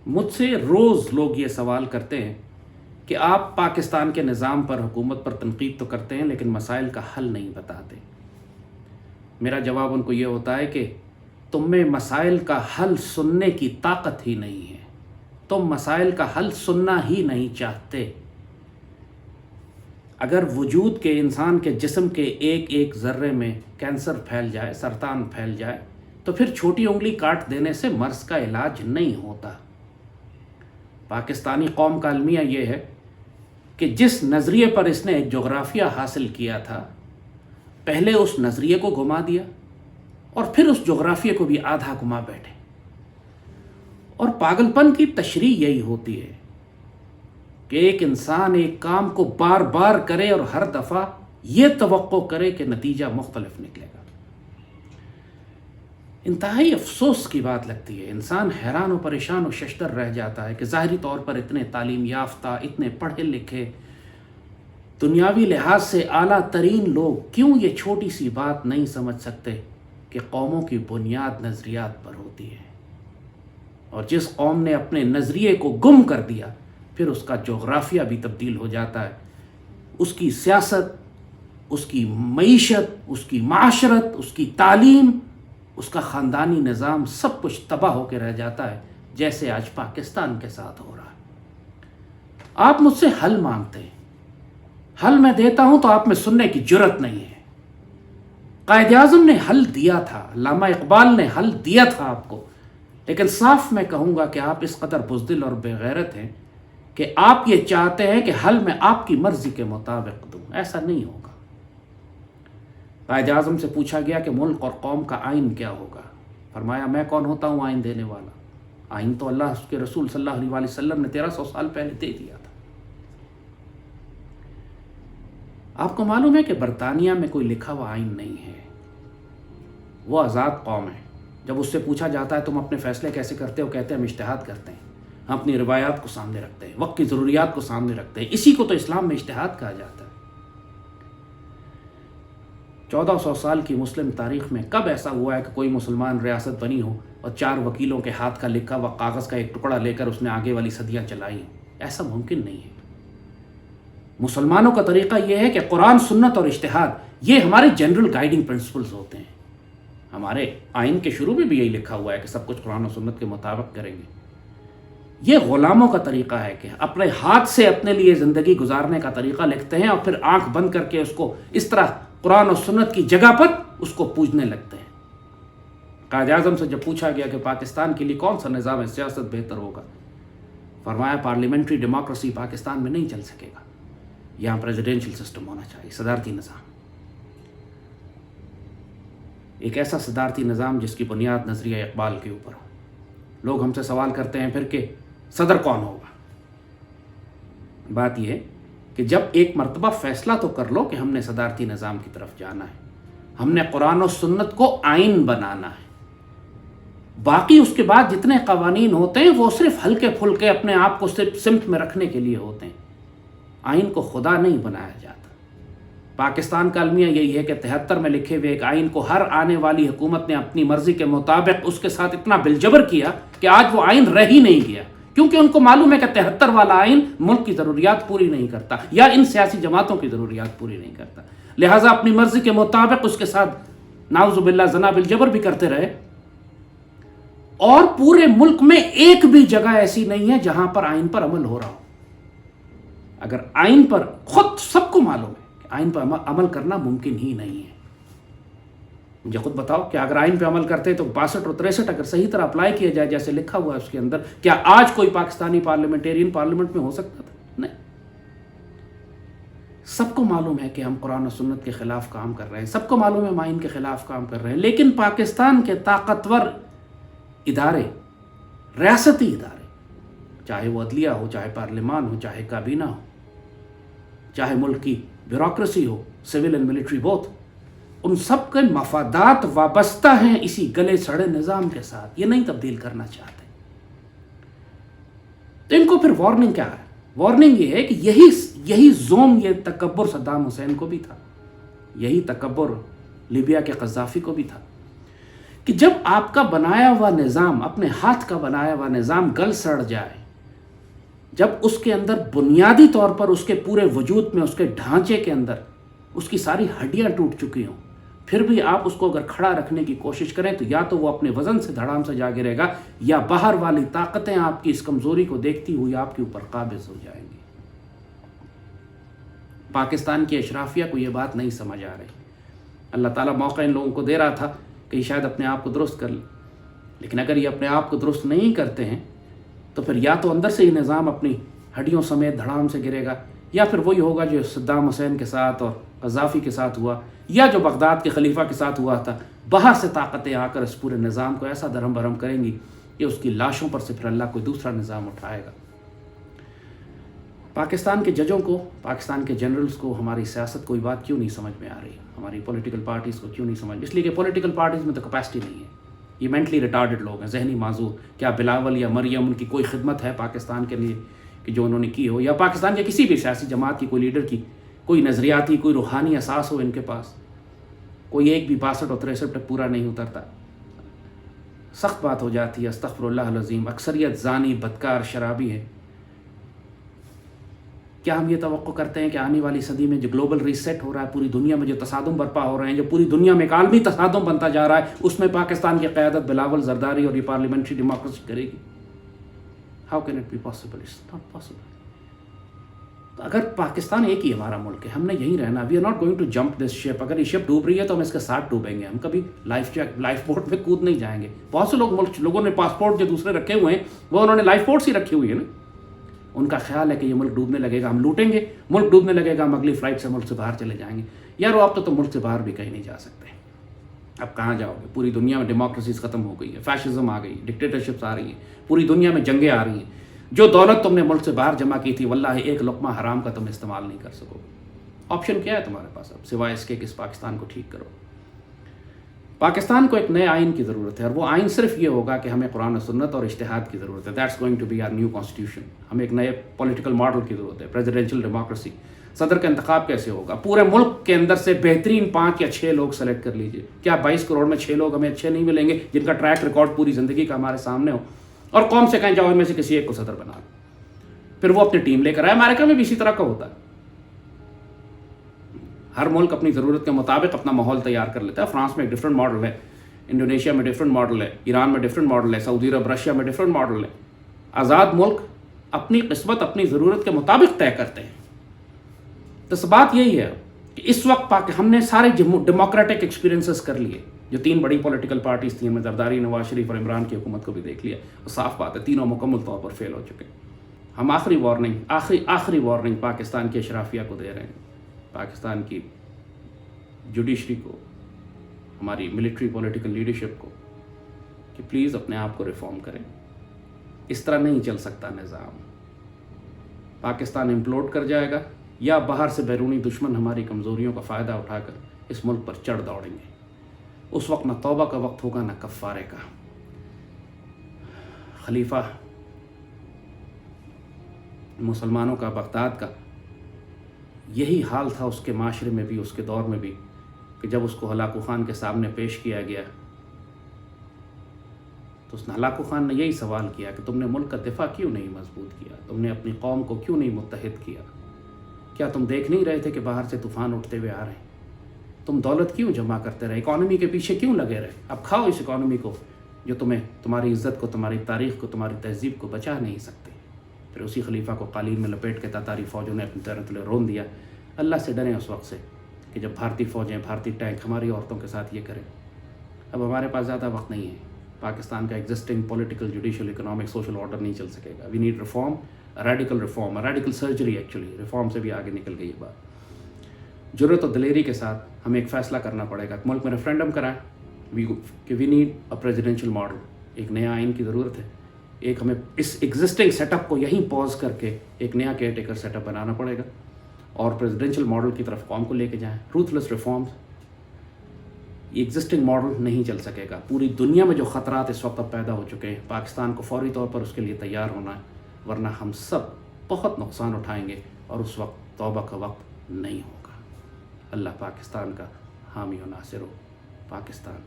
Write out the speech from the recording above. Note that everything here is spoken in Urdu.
مجھ سے روز لوگ یہ سوال کرتے ہیں کہ آپ پاکستان کے نظام پر، حکومت پر تنقید تو کرتے ہیں لیکن مسائل کا حل نہیں بتاتے۔ میرا جواب ان کو یہ ہوتا ہے کہ تم میں مسائل کا حل سننے کی طاقت ہی نہیں ہے، تم مسائل کا حل سننا ہی نہیں چاہتے۔ اگر وجود کے انسان کے جسم کے ایک ایک ذرے میں کینسر پھیل جائے، سرطان پھیل جائے، تو پھر چھوٹی انگلی کاٹ دینے سے مرض کا علاج نہیں ہوتا۔ پاکستانی قوم کا المیہ یہ ہے کہ جس نظریے پر اس نے ایک جغرافیہ حاصل کیا تھا، پہلے اس نظریے کو گھما دیا اور پھر اس جغرافیے کو بھی آدھا گھما بیٹھے۔ اور پاگل پن کی تشریح یہی ہوتی ہے کہ ایک انسان ایک کام کو بار بار کرے اور ہر دفعہ یہ توقع کرے کہ نتیجہ مختلف نکلے گا۔ انتہائی افسوس کی بات لگتی ہے، انسان حیران و پریشان و ششدر رہ جاتا ہے کہ ظاہری طور پر اتنے تعلیم یافتہ، اتنے پڑھے لکھے، دنیاوی لحاظ سے اعلیٰ ترین لوگ کیوں یہ چھوٹی سی بات نہیں سمجھ سکتے کہ قوموں کی بنیاد نظریات پر ہوتی ہے، اور جس قوم نے اپنے نظریے کو گم کر دیا پھر اس کا جغرافیہ بھی تبدیل ہو جاتا ہے، اس کی سیاست، اس کی معیشت، اس کی معاشرت، اس کی تعلیم، اس کا خاندانی نظام سب کچھ تباہ ہو کے رہ جاتا ہے، جیسے آج پاکستان کے ساتھ ہو رہا ہے۔ آپ مجھ سے حل مانگتے ہیں، حل میں دیتا ہوں تو آپ میں سننے کی جرت نہیں ہے۔ قائد اعظم نے حل دیا تھا، علامہ اقبال نے حل دیا تھا آپ کو، لیکن صاف میں کہوں گا کہ آپ اس قدر بزدل اور بے غیرت ہیں کہ آپ یہ چاہتے ہیں کہ حل میں آپ کی مرضی کے مطابق دوں۔ ایسا نہیں ہوگا۔ قائد اعظم سے پوچھا گیا کہ ملک اور قوم کا آئین کیا ہوگا، فرمایا میں کون ہوتا ہوں آئین دینے والا، آئین تو اللہ اس کے رسول صلی اللہ علیہ وسلم نے 1300 سال پہلے دے دیا تھا۔ آپ کو معلوم ہے کہ برطانیہ میں کوئی لکھا ہوا آئین نہیں ہے، وہ آزاد قوم ہے۔ جب اس سے پوچھا جاتا ہے تم اپنے فیصلے کیسے کرتے ہو، کہتے ہیں ہم اجتہاد کرتے ہیں، ہم اپنی روایات کو سامنے رکھتے ہیں، وقت کی ضروریات کو سامنے رکھتے ہیں۔ اسی کو تو اسلام میں اجتہاد کہا جاتا ہے۔ 1400 سال کی مسلم تاریخ میں کب ایسا ہوا ہے کہ کوئی مسلمان ریاست بنی ہو اور 4 وکیلوں کے ہاتھ کا لکھا ہوا کاغذ کا ایک ٹکڑا لے کر اس نے آگے والی صدیاں چلائی؟ ایسا ممکن نہیں ہے۔ مسلمانوں کا طریقہ یہ ہے کہ قرآن، سنت اور اجتہاد یہ ہمارے جنرل گائیڈنگ پرنسپلز ہوتے ہیں۔ ہمارے آئین کے شروع میں بھی یہی لکھا ہوا ہے کہ سب کچھ قرآن و سنت کے مطابق کریں گے۔ یہ غلاموں کا طریقہ ہے کہ اپنے ہاتھ سے اپنے لیے زندگی گزارنے کا طریقہ لکھتے ہیں اور پھر آنکھ بند کر کے اس کو اس طرح قرآن و سنت کی جگہ پر اس کو پوجنے لگتے ہیں۔ قائد اعظم سے جب پوچھا گیا کہ پاکستان کے لیے کون سا نظام سیاست بہتر ہوگا، فرمایا پارلیمنٹری ڈیموکریسی پاکستان میں نہیں چل سکے گا، یہاں پریزیڈینشل سسٹم ہونا چاہیے، صدارتی نظام، ایک ایسا صدارتی نظام جس کی بنیاد نظریہ اقبال کے اوپر ہو۔ لوگ ہم سے سوال کرتے ہیں پھر کہ صدر کون ہوگا۔ بات یہ ہے کہ جب ایک مرتبہ فیصلہ تو کر لو کہ ہم نے صدارتی نظام کی طرف جانا ہے، ہم نے قرآن و سنت کو آئین بنانا ہے، باقی اس کے بعد جتنے قوانین ہوتے ہیں وہ صرف ہلکے پھلکے اپنے آپ کو صرف سمت میں رکھنے کے لیے ہوتے ہیں، آئین کو خدا نہیں بنایا جاتا۔ پاکستان کا المیہ یہی ہے کہ 73 میں لکھے ہوئے ایک آئین کو ہر آنے والی حکومت نے اپنی مرضی کے مطابق اس کے ساتھ اتنا بالجبر کیا کہ آج وہ آئین رہ ہی نہیں گیا، کیونکہ ان کو معلوم ہے کہ 73 والا آئین ملک کی ضروریات پوری نہیں کرتا یا ان سیاسی جماعتوں کی ضروریات پوری نہیں کرتا، لہٰذا اپنی مرضی کے مطابق اس کے ساتھ نعوذ باللہ زنا بالجبر بھی کرتے رہے۔ اور پورے ملک میں ایک بھی جگہ ایسی نہیں ہے جہاں پر آئین پر عمل ہو رہا ہو۔ اگر آئین پر خود سب کو معلوم ہے کہ آئین پر عمل کرنا ممکن ہی نہیں ہے، مجھے خود بتاؤ کہ اگر آئین پہ عمل کرتے تو 62 اور 63 اگر صحیح طرح اپلائی کیا جائے جیسے لکھا ہوا ہے اس کے اندر، کیا آج کوئی پاکستانی پارلیمنٹیرین پارلیمنٹ میں ہو سکتا تھا؟ نہیں۔ سب کو معلوم ہے کہ ہم قرآن و سنت کے خلاف کام کر رہے ہیں، سب کو معلوم ہے ہم آئین کے خلاف کام کر رہے ہیں، لیکن پاکستان کے طاقتور ادارے، ریاستی ادارے، چاہے وہ عدلیہ ہو، چاہے پارلیمان ہو، چاہے کابینہ ہو، چاہے ملک کی بیوروکریسی ہو، سول اینڈ ملٹری بوتھ، ان سب کے مفادات وابستہ ہیں اسی گلے سڑے نظام کے ساتھ، یہ نہیں تبدیل کرنا چاہتے۔ تو ان کو پھر وارننگ کیا ہے؟ وارننگ یہ ہے کہ یہی زوم، یہ تکبر صدام حسین کو بھی تھا، یہی تکبر لیبیا کے قذافی کو بھی تھا کہ جب آپ کا بنایا ہوا نظام، اپنے ہاتھ کا بنایا ہوا نظام گل سڑ جائے، جب اس کے اندر بنیادی طور پر اس کے پورے وجود میں، اس کے ڈھانچے کے اندر اس کی ساری ہڈیاں ٹوٹ چکی ہوں، پھر بھی آپ اس کو اگر کھڑا رکھنے کی کوشش کریں تو یا تو وہ اپنے وزن سے دھڑام سے جا گرے گا، یا باہر والی طاقتیں آپ کی اس کمزوری کو دیکھتی ہوئی آپ کے اوپر قابض ہو جائیں گی۔ پاکستان کی اشرافیہ کو یہ بات نہیں سمجھ آ رہی۔ اللہ تعالیٰ موقع ان لوگوں کو دے رہا تھا کہ یہ شاید اپنے آپ کو درست کر لیں، لیکن اگر یہ اپنے آپ کو درست نہیں کرتے ہیں تو پھر یا تو اندر سے ہی نظام اپنی ہڈیوں سمیت دھڑام سے گرے گا، یا پھر وہی ہوگا جو صدام حسین کے ساتھ اور قذافی کے ساتھ ہوا، یا جو بغداد کے خلیفہ کے ساتھ ہوا تھا۔ باہر سے طاقتیں آ کر اس پورے نظام کو ایسا درہم برہم کریں گی کہ اس کی لاشوں پر سے پھر اللہ کوئی دوسرا نظام اٹھائے گا۔ پاکستان کے ججوں کو، پاکستان کے جنرلز کو ہماری سیاست کوئی بات کیوں نہیں سمجھ میں آ رہی؟ ہماری پولیٹیکل پارٹیز کو کیوں نہیں سمجھ؟ اس لیے کہ پولیٹیکل پارٹیز میں تو کیپیسٹی نہیں ہے، یہ مینٹلی ریٹارڈڈ لوگ ہیں، ذہنی معذور۔ کیا بلاول یا مریم ان کی کوئی خدمت ہے پاکستان کے لیے کہ جو انہوں نے کی ہو، یا پاکستان کے کسی بھی سیاسی جماعت کی کوئی لیڈر کی کوئی نظریاتی، کوئی روحانی اساس ہو ان کے پاس؟ کوئی ایک بھی 62 اور 63 تک پورا نہیں اترتا۔ سخت بات ہو جاتی ہے، استغفر اللہ العظیم۔ اکثریت زانی، بدکار، شرابی ہے۔ کیا ہم یہ توقع کرتے ہیں کہ آنے والی صدی میں جو گلوبل ریسیٹ ہو رہا ہے، پوری دنیا میں جو تصادم برپا ہو رہے ہیں، جو پوری دنیا میں ایک عالمی تصادم بنتا جا رہا ہے، اس میں پاکستان کی قیادت بلاول زرداری اور یہ پارلیمنٹری ڈیموکریسی کرے گی؟ How can it be possible? It's not possible. تو اگر پاکستان ایک ہی ہمارا ملک ہے، ہم نے یہیں رہنا، we are not going to jump this ship. اگر یہ شپ ڈوب رہی ہے تو ہم اس کے ساتھ ڈوبیں گے، ہم کبھی لائف بوٹ میں کود نہیں جائیں گے۔ بہت سے لوگوں نے پاسپورٹ جو دوسرے رکھے ہوئے ہیں وہ انہوں نے لائف بوٹس ہی رکھی ہوئی ہے نا۔ ان کا خیال ہے کہ یہ ملک ڈوبنے لگے گا ہم لوٹیں گے، ملک ڈوبنے لگے گا ہم اگلی فلائٹ سے ملک سے باہر چلے جائیں گے۔ یار اب تو ملک سے باہر بھی کہیں نہیں جا سکتے، اب کہاں جاؤ گے؟ پوری دنیا میں ڈیموکریسیز ختم ہو گئی ہے، فیشزم آ گئی، ڈکٹیٹرشپس آ رہی ہیں، پوری دنیا میں جنگیں آ رہی ہیں۔ جو دولت تم نے ملک سے باہر جمع کی تھی، واللہ ایک لقمہ حرام کا تم استعمال نہیں کر سکو گے۔ آپشن کیا ہے تمہارے پاس اب سوائے اس کے کہ اس پاکستان کو ٹھیک کرو؟ پاکستان کو ایک نئے آئین کی ضرورت ہے، اور وہ آئین صرف یہ ہوگا کہ ہمیں قرآن و سنت اور اجتہاد کی ضرورت ہے۔ That's going to be our new constitution. ہمیں ایک نئے پولیٹیکل ماڈل کی ضرورت ہے، پریزیڈینشل ڈیموکریسی۔ صدر کا انتخاب کیسے ہوگا؟ پورے ملک کے اندر سے بہترین 5 یا 6 لوگ سلیکٹ کر لیجئے۔ کیا 22 کروڑ میں 6 لوگ ہمیں اچھے نہیں ملیں گے جن کا ٹریک ریکارڈ پوری زندگی کا ہمارے سامنے ہو، اور قوم سے کہیں جاؤ ان میں سے کسی ایک کو صدر بنا لو، پھر وہ اپنی ٹیم لے کر آئے؟ امریکہ میں بھی اسی طرح کا ہوتا ہے، ہر ملک اپنی ضرورت کے مطابق اپنا ماحول تیار کر لیتا ہے۔ فرانس میں ایک ڈفرینٹ ماڈل ہے، انڈونیشیا میں ڈفرینٹ ماڈل ہے، ایران میں ڈفرینٹ ماڈل ہے، سعودی عرب، رشیا میں ڈفرینٹ ماڈل ہے۔ آزاد ملک اپنی قسمت اپنی ضرورت کے مطابق طے کرتے ہیں۔ تو بات یہی ہے کہ اس وقت ہم نے سارے ڈیموکریٹک ایکسپیرینسز کر لیے، جو 3 بڑی پولیٹیکل پارٹیز تھیں، میں زرداری، نواز شریف اور عمران کی حکومت کو بھی دیکھ لیا، اور صاف بات ہے تینوں مکمل طور پر فیل ہو چکے۔ ہم آخری وارننگ پاکستان کی اشرافیہ کو دے رہے ہیں، پاکستان کی جوڈیشری کو، ہماری ملٹری پولیٹیکل لیڈرشپ کو، کہ پلیز اپنے آپ کو ریفارم کریں۔ اس طرح نہیں چل سکتا نظام۔ پاکستان امپلوڈ کر جائے گا، یا باہر سے بیرونی دشمن ہماری کمزوریوں کا فائدہ اٹھا کر اس ملک پر چڑھ دوڑیں گے۔ اس وقت نہ توبہ کا وقت ہوگا نہ کفارے کا۔ خلیفہ مسلمانوں کا، بغداد کا، یہی حال تھا اس کے معاشرے میں بھی، اس کے دور میں بھی، کہ جب اس کو ہلاکو خان کے سامنے پیش کیا گیا تو اس نے ہلاکو خان نے یہی سوال کیا کہ تم نے ملک کا دفاع کیوں نہیں مضبوط کیا؟ تم نے اپنی قوم کو کیوں نہیں متحد کیا؟ کیا تم دیکھ نہیں رہے تھے کہ باہر سے طوفان اٹھتے ہوئے آ رہے ہیں؟ تم دولت کیوں جمع کرتے رہے؟ اکانومی کے پیچھے کیوں لگے رہے؟ اب کھاؤ اس اکانومی کو جو تمہیں تمہاری عزت کو، تمہاری تاریخ کو، تمہاری تہذیب کو بچا نہیں سکتے۔ پھر اسی خلیفہ کو قالین میں لپیٹ کے تاتاری فوجوں نے اپنے پیروں تلے رون دیا۔ اللہ سے ڈریں اس وقت سے کہ جب بھارتی فوجیں، بھارتی ٹینک ہماری عورتوں کے ساتھ یہ کریں۔ اب ہمارے پاس زیادہ وقت نہیں ہے۔ پاکستان کا existing political, judicial, economic, social order نہیں چل سکے گا۔ We need reform, radical surgery. Actually reform سے بھی آگے نکل گئی یہ بات۔ جرأت و دلیری کے ساتھ ہمیں ایک فیصلہ کرنا پڑے گا، ملک میں ریفرینڈم کرائیں کہ we need a presidential model. ایک نیا آئین کی ضرورت ہے۔ ایک ہمیں اس ایگزسٹنگ سیٹ اپ کو یہیں پوز کر کے ایک نیا کیئر ٹیکر سیٹ اپ بنانا پڑے گا، اور پریزیڈینشیل ماڈل کی طرف قوم کو لے کے جائیں۔ روتھلیس ریفارمز۔ ایگزسٹنگ ماڈل نہیں چل سکے گا۔ پوری دنیا میں جو خطرات اس وقت اب پیدا ہو چکے ہیں، پاکستان کو فوری طور پر اس کے لیے تیار ہونا ہے، ورنہ ہم سب بہت نقصان اٹھائیں گے، اور اس وقت توبہ کا وقت نہیں ہوگا۔ اللہ پاکستان کا حامی و ناصر ہو۔ پاکستان